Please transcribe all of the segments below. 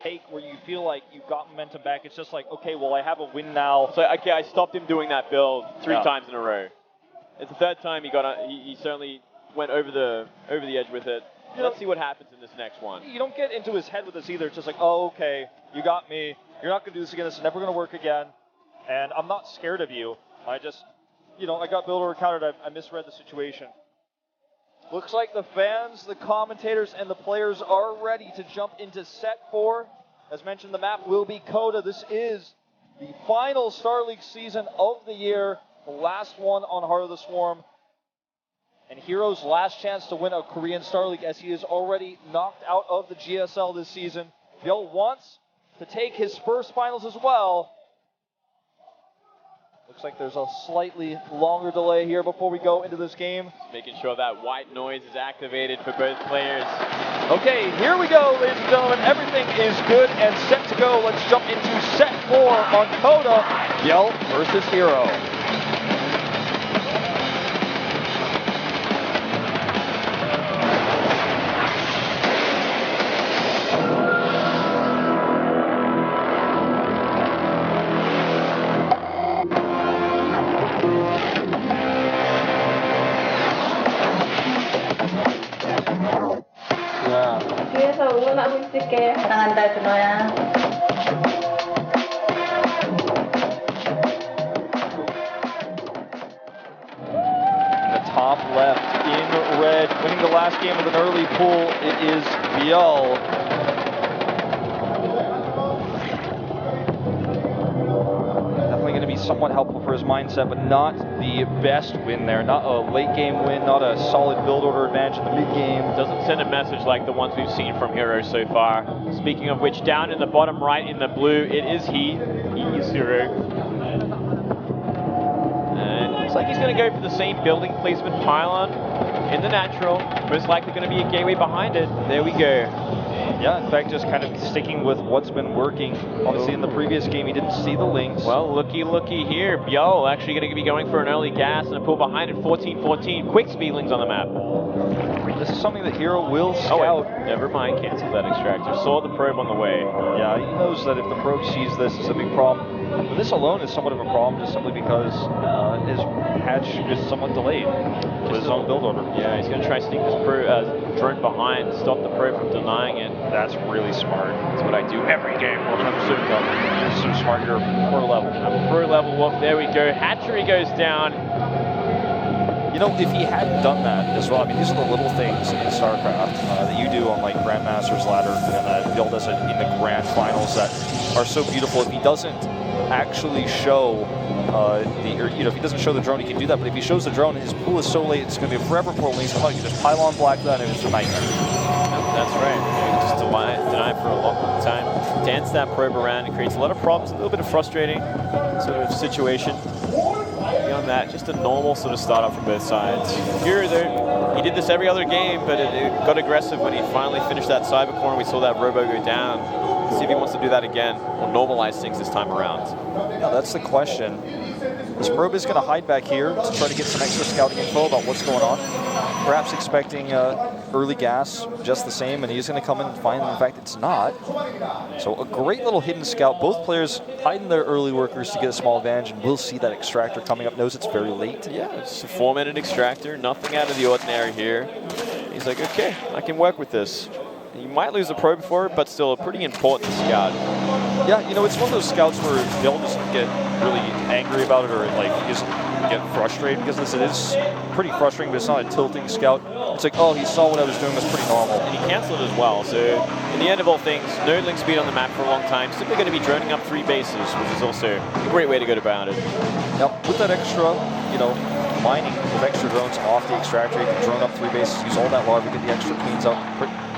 take where you feel like you've got momentum back. It's just like, okay, well, I have a win now. So okay, I stopped him doing that build three times in a row. It's the third time he certainly went over the edge with it. Let's see what happens in this next one. You don't get into his head with this either. It's just like, oh, okay, you got me. You're not going to do this again. This is never going to work again. And I'm not scared of you. I just, I got build or countered. I misread the situation. Looks like the fans, the commentators, and the players are ready to jump into set 4. As mentioned, the map will be Coda. This is the final Star League season of the year, the last one on Heart of the Swarm. And herO's last chance to win a Korean Star League, as he is already knocked out of the GSL this season. ByuL wants to take his first finals as well. Looks like there's a slightly longer delay here before we go into this game. Making sure that white noise is activated for both players. Okay, here we go, ladies and gentlemen. Everything is good and set to go. Let's jump into set 4 on Coda. ByuL versus herO. Top left in red, winning the last game with an early pull, it is ByuL. Definitely going to be somewhat helpful for his mindset, but not the best win there. Not a late game win, not a solid build order advantage in the mid game. Doesn't send a message like the ones we've seen from herO so far. Speaking of which, down in the bottom right in the blue, it is he. He is herO. Looks like he's going to go for the same building placement pylon in the natural. Most likely going to be a gateway behind it. There we go. Yeah, in fact, just kind of sticking with what's been working. Obviously, in the previous game, he didn't see the links. Well, looky here. ByuL actually going to be going for an early gas and a pull behind it. 14-14. Quick speedlings on the map. This is something that herO will scout. Oh, wait. Never mind. Cancel that extractor. Saw the probe on the way. Yeah, he knows that if the probe sees this, it's a big problem. But this alone is somewhat of a problem, just simply because his hatch is somewhat delayed with his own build order. Yeah, he's going to try to sneak this drone behind, stop the probe from denying it. That's really smart. That's what I do every game. Well, I'm so dumb. You're so smart. You're pro level. I'm pro level. Well, there we go. Hatchery goes down. You know, if he hadn't done that as well, I mean, these are the little things in StarCraft that you do on like Grandmaster's ladder and that ByuL does it in the grand finals that are so beautiful. If he doesn't actually show if he doesn't show the drone, he can do that. But if he shows the drone, his pool is so late, it's going to be a forever pool. And he's going to just pile on black that, and it's a nightmare. That's right. You can just deny it for a long time. Dance that probe around. It creates a lot of problems, a little bit of frustrating sort of situation. Beyond that, just a normal sort of startup from both sides. Here, he did this every other game, but it got aggressive when he finally finished that cyber corner. We saw that robo go down. Let's see if he wants to do that again or normalize things this time around. Yeah, that's the question. This probe is going to hide back here to try to get some extra scouting info about what's going on. Perhaps expecting early gas just the same, and he's going to come in and find, in fact, it's not. So a great little hidden scout. Both players hiding their early workers to get a small advantage, and we'll see that extractor coming up. Knows it's very late. Yeah, it's a 4-minute extractor. Nothing out of the ordinary here. He's like, okay, I can work with this. You might lose the probe for it, but still a pretty important scout. Yeah, you know, it's one of those scouts where ByuL doesn't get really angry about it or like he doesn't get frustrated because this. It is pretty frustrating, but it's not a tilting scout. It's like, oh, he saw what I was doing was pretty normal. And he canceled as well, so in the end of all things, no link speed on the map for a long time. Simply going to be droning up 3 bases, which is also a great way to go about it. Yep, with that extra, mining with extra drones off the extractor, you can drone up 3 bases, use all that larva, get the extra queens up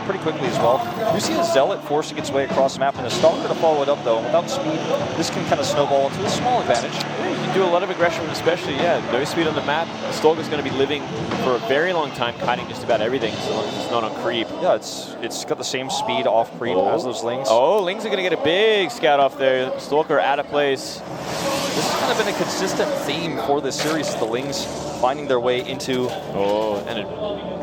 pretty quickly as well. You see a Zealot forcing its way across the map, and a Stalker to follow it up, though. Without speed, this can kind of snowball into a small advantage. Yeah, you can do a lot of aggression, especially, no speed on the map. The Stalker's going to be living for a very long time, kiting just about everything, so long as it's not on creep. Yeah, it's got the same speed off creep as those Lings. Oh, Lings are going to get a big scout off there. Stalker out of place. This has kind of been a consistent theme for this series, the Lings finding their way into... Oh, and a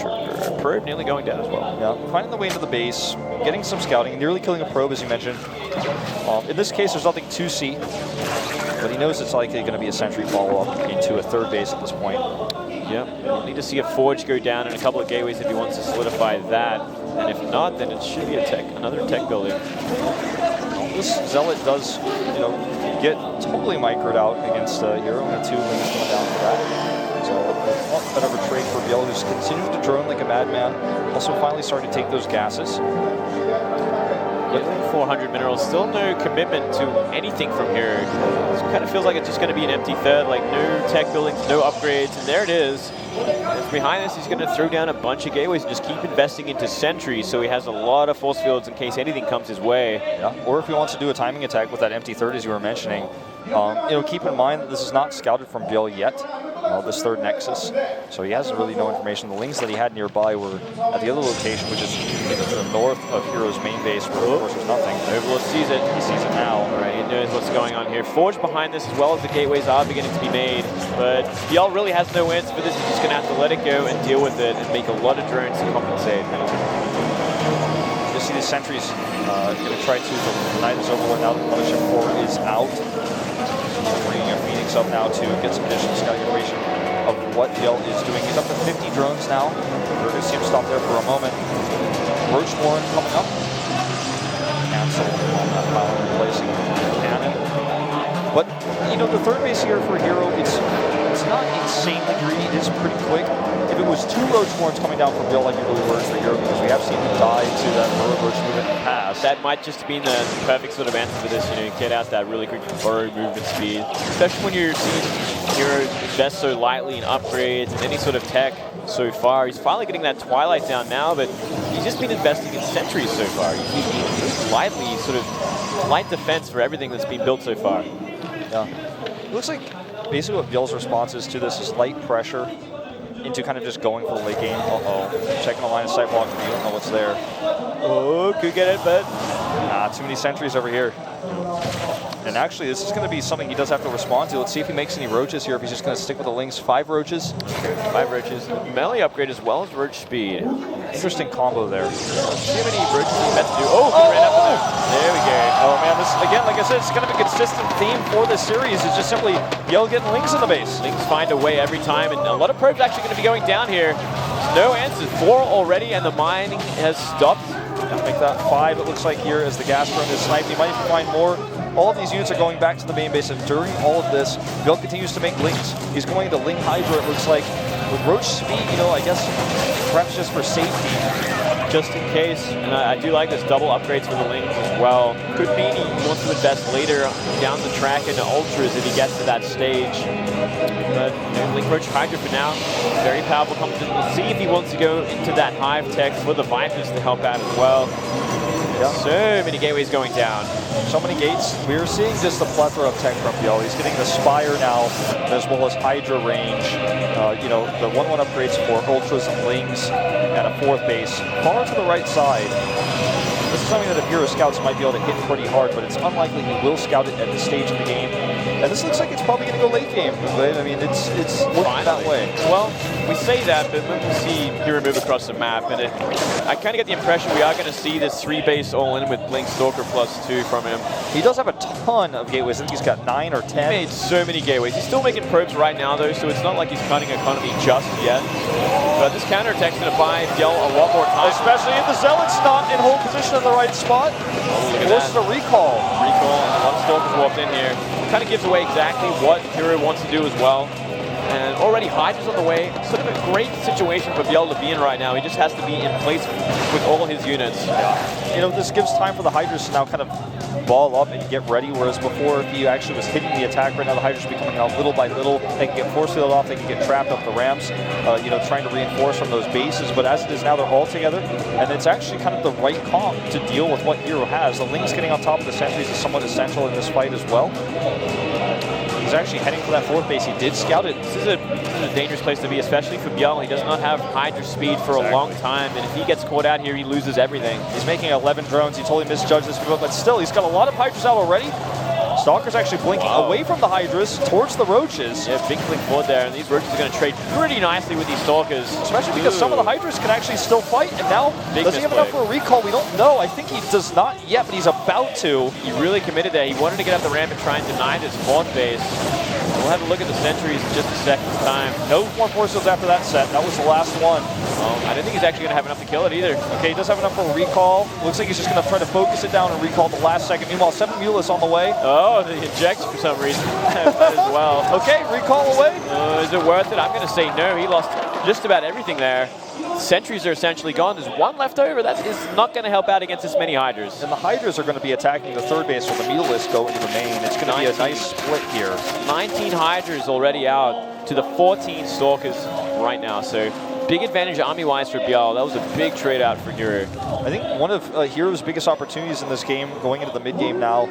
trigger. probe nearly going down as well. Yeah, finding the way into the base, getting some scouting, nearly killing a probe, as you mentioned. In this case, there's nothing to see, but he knows it's likely going to be a sentry follow-up into a third base at this point. Yeah, we'll need to see a Forge go down in a couple of gateways if he wants to solidify that. And if not, then it should be another tech building. Well, this Zealot does, you know, get totally microed out against herO, and 2 wings going down for that. So a bit of a trade for ByuL, who's continued to drone like a madman. Also finally starting to take those gases. Yeah, 400 minerals, still no commitment to anything from here. It kind of feels like it's just going to be an empty third, like no tech buildings, no upgrades, and there it is. And behind this, he's going to throw down a bunch of gateways and just keep investing into sentries, so he has a lot of force fields in case anything comes his way. Yeah, or if he wants to do a timing attack with that empty third, as you were mentioning, you know, keep in mind that this is not scouted from ByuL yet, this third nexus. So he has really no information. The lings that he had nearby were at the other location, which is to the north of herO's main base, where of course there's nothing. Overlord sees it. He sees it now. All right, he knows what's going on here. Forge behind this, as well as the gateways are beginning to be made. But ByuL really has no answer for this. He's just going to have to let it go and deal with it and make a lot of drones to compensate. You see the sentries going to try to deny this overlord now that Mothership 4 is out. Bringing a Phoenix up now to get some additional scouting information of what ByuL is doing. He's up to 50 drones now. We're going to see him stop there for a moment. Roachborn coming up. Cancel on that pile, replacing cannon. But, you know, the third base here for herO, it's not insanely greedy. It is pretty quick. If it was 2 Roachborns coming down from ByuL, I'd be really worried for herO, because we have seen him die to that burrow roach movement in the past. That might just be the perfect sort of answer for this. You know, get out that really quick burrow movement speed, especially when you're seeing herO invest so lightly in upgrades and any sort of tech so far. He's finally getting that Twilight down now, but he's just been investing in sentries so far. He's been lightly sort of light defense for everything that's been built so far. Yeah. It looks like basically what ByuL's response is to this is light pressure into kind of just going for the late game. Checking the line of sight block, you don't know what's there. Oh, could get it, but nah, too many sentries over here. And actually, this is going to be something he does have to respond to. Let's see if he makes any roaches here, if he's just going to stick with the lings. 5 roaches. 5 roaches. Melee upgrade as well as roach speed. Interesting combo there. See how many roaches he's meant to do. Oh, he ran up with it. There we go. Oh man, this again, like I said, it's kind of a consistent theme for this series. It's just simply ByuL getting lings in the base. Lings find a way every time, and a lot of probes actually going to be going down here. No answers. 4 already, and the mining has stopped. Make that 5, it looks like, here as the gas drone is sniped. He might even find more. All of these units are going back to the main base, and during all of this, ByuL continues to make lings. He's going to Ling Hydra, it looks like. With roach speed, you know, I guess perhaps just for safety. Just in case, and I do like this double upgrades for the lings as well. Could mean he wants to invest later down the track into ultras if he gets to that stage. But you know, Link Roach Hydra for now, very powerful competent. We'll see if he wants to go into that Hive tech for the Vipers to help out as well. Yeah. So many gateways going down. So many gates. We're seeing just a plethora of tech from ByuL. He's getting the Spire now, as well as Hydra range. You know, the 1-1 upgrades for Ultras and Lings, and a 4th base. Far to the right side. This is something that if herO scouts might be able to hit pretty hard, but it's unlikely he will scout it at this stage of the game. And this looks like it's probably going to go late game. I mean, it's looking that way. Well, we say that, but when we see herO move across the map, and I kind of get the impression we are going to see this 3-base all-in with Blink Stalker +2 from him. He does have a ton of gateways. I think he's got 9 or 10. He made so many gateways. He's still making probes right now, though, so it's not like he's cutting economy just yet. But this counterattack's going to buy ByuL a lot more time. Especially if the Zealot's not in hold position in the right spot. Oh, look at that. Forces a recall. Recall, and a lot of Stalkers walked in here. Kind of gives away exactly what herO wants to do as well. And already Hydra's on the way. Sort of a great situation for ByuL to be in right now. He just has to be in place with all his units. Yeah. You know, this gives time for the Hydras to now kind of ball up and get ready, whereas before, if he actually was hitting the attack, right now the Hydras will be coming out little by little. They can get force fielded off, they can get trapped up the ramps, you know, trying to reinforce from those bases. But as it is now, they're all together, and it's actually kind of the right comp to deal with what herO has. The Lings getting on top of the sentries is somewhat essential in this fight as well. He's actually heading for that 4th base. He did scout it. This is a dangerous place to be, especially for ByuL. He does not have Hydra speed for a long time, and if he gets caught out here, he loses everything. He's making 11 drones. He totally misjudged this, but still, he's got a lot of Hydras out already. Stalker's actually blinking away from the Hydras towards the Roaches. Yeah, big blink forward there, and these Roaches are going to trade pretty nicely with these Stalkers. Especially because some of the Hydras can actually still fight, and now does he have enough for a recall? We don't know. I think he does not yet, but he's about to. He really committed there. He wanted to get up the ramp and try and deny this fourth base. We'll have a look at the sentries in just a second time. No more force fields after that set. That was the last one. I don't think he's actually going to have enough to kill it either. Okay, he does have enough for a recall. Looks like he's just going to try to focus it down and recall at the last second. Meanwhile, 7 ByuL is on the way. Oh, the eject for some reason as well. Okay, recall away. Is it worth it? I'm going to say no. He lost just about everything there. Sentries are essentially gone. There's one left over. That is not going to help out against this many Hydras. And the Hydras are going to be attacking the third base with the ByuL go into the main. It's going to be a nice split here. 19 Hydras already out to the 14 Stalkers right now. So big advantage army-wise for ByuL. That was a big trade out for herO. I think one of herO's biggest opportunities in this game, going into the mid-game now,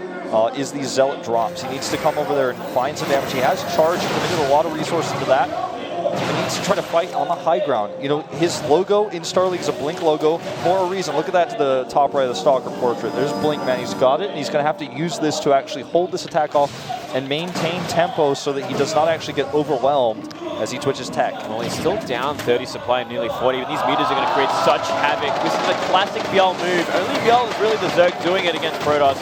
is these Zealot drops. He needs to come over there and find some damage. He has charged and committed a lot of resources into that. He needs to try to fight on the high ground. You know, his logo in Star League is a Blink logo for a reason. Look at that to the top right of the Stalker portrait. There's Blink, man. He's got it, and he's going to have to use this to actually hold this attack off and maintain tempo so that he does not actually get overwhelmed as he twitches tech. Well, he's still down 30 supply, nearly 40, but these meters are going to create such havoc. This is a classic ByuL move. Only ByuL is really the Zerg doing it against Protoss,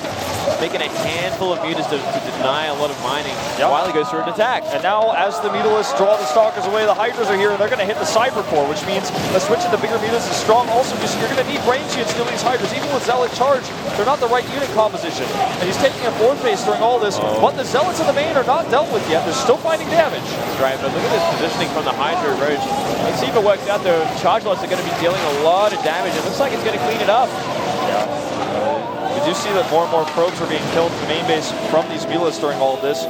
making a handful of meters to deny a lot of mining while he goes for an attack. And now, as the Mutalists draw the Stalkers away, the Hydras are here, and they're going to hit the Cyber Core, which means the switch into bigger meters is strong. Also, you're going to need range units to kill these Hydras. Even with Zealot charge, they're not the right unit composition. And he's taking a fourth base during all this, but the Zealots in the main are not dealt with yet. They're still finding damage. Right, but look at this positioning from the Hydra Roach. Let's see if it works out though. Charge lots are going to be dealing a lot of damage. It looks like it's going to clean it up. We do see that more and more probes are being killed at the main base from these ByuLists during all of this.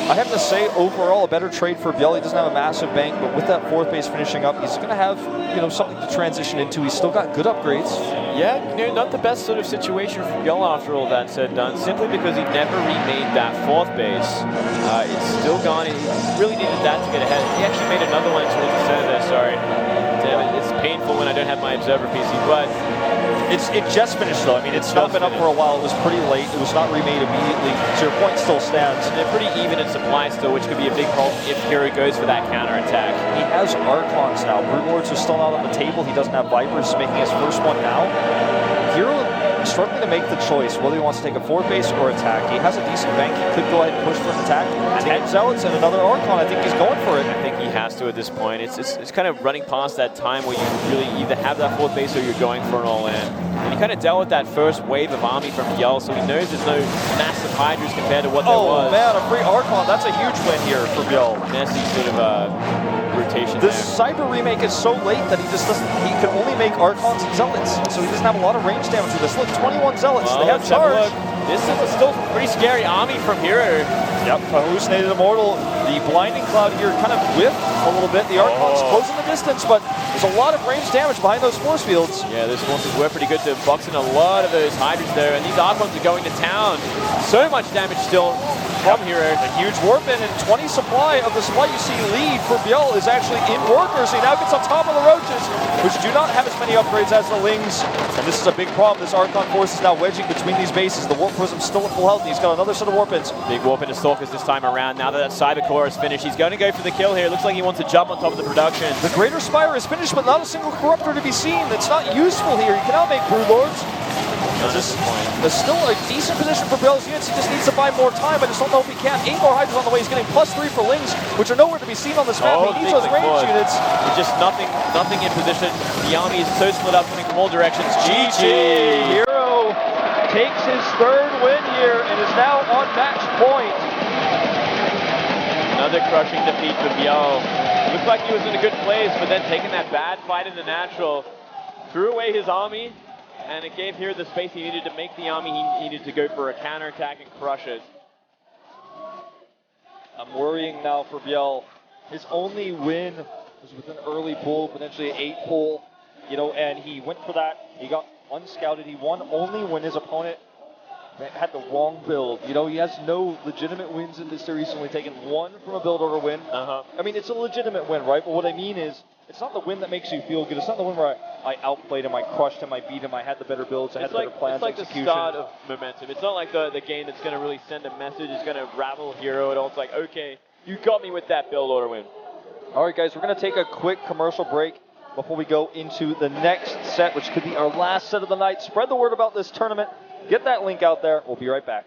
I have to say, overall, a better trade for ByuL. He doesn't have a massive bank, but with that fourth base finishing up, he's going to have, you know, something to transition into. He's still got good upgrades. Yeah, you know, not the best sort of situation for ByuL after all that said and done, simply because he never remade that fourth base. It's still gone. He really needed that to get ahead. He actually made another one towards the center there, sorry. Damn it, it's painful when I don't have my observer PC, but it just finished though. I mean, it's not been up for a while. It was pretty late. It was not remade immediately. So your point still stands. And they're pretty even in supply still, which could be a big problem if herO goes for that counter attack. He has Archons now. Broodlords are still not on the table. He doesn't have Vipers making his first one now. herO struggling to make the choice whether he wants to take a fourth base or attack. He has a decent bank. He could go ahead and push for an attack. 10 Zealots and another Archon. I think he's going for it. I think he has to at this point. It's kind of running past that time where you really either have that fourth base or you're going for an all-in. And he kind of dealt with that first wave of army from ByuL, so he knows there's no massive Hydras compared to what there was. Oh man, a free Archon. That's a huge win here for ByuL. Nasty sort of rotation This there. Cyber remake is so late that he just doesn't, he can only make Archons and Zealots, so he doesn't have a lot of range damage with this. Look, 21 Zealots, they have charge. This is still a pretty scary army from herO. Yep, Hallucinated Immortal. The Blinding Cloud here kind of whiffed a little bit. The Archons close in the distance, but there's a lot of range damage behind those force fields. Yeah, those forces were pretty good to box in a lot of those Hydras there, and these Archons are going to town. So much damage still from herO. A huge warp in and 20 supply of the supply you see lead for ByuL is actually in workers. He now gets on top of the Roaches, which do not have as many upgrades as the Lings. And this is a big problem. This Archon force is now wedging between these bases. The Warp Prism's still at full health, and he's got another set of warp ins. Big warp into Stalkers this time around. Now that Cyber Core is finished, he's going to go for the kill here. It looks like he wants to jump on top of the production. The Greater Spire is finished, but not a single Corruptor to be seen. That's not useful here. You cannot make Broodlords. This is still a decent position for ByuL's units. He just needs to buy more time. I just don't know if he can. 8 more Hydras on the way. He's getting +3 for Lings, which are nowhere to be seen on this map. He needs those range units. It's just nothing in position. The army is so split up, coming from all directions. GG! herO takes his third win here and is now on match point. Another crushing defeat for ByuL. Looked like he was in a good place, but then taking that bad fight in the natural, threw away his army, and it gave herO the space he needed to make the army he needed to go for a counterattack and crush it. I'm worrying now for ByuL. His only win was with an early pull, potentially an 8 pull, you know, and he went for that. He got unscouted. He won only when his opponent had the wrong build. You know, he has no legitimate wins in this series. He's only taken one from a build order win. I mean, it's a legitimate win, right? But what I mean is, It's not the win that makes you feel good. It's not the win where I outplayed him, I crushed him, I beat him, I had the better builds, I had the better plans, it's like execution. the start of momentum. It's not like the game that's going to really send a message. It's going to ravel herO at all. It's like, okay, you got me with that build order win. All right, guys, we're going to take a quick commercial break before we go into the next set, which could be our last set of the night. Spread the word about this tournament. Get that link out there. We'll be right back.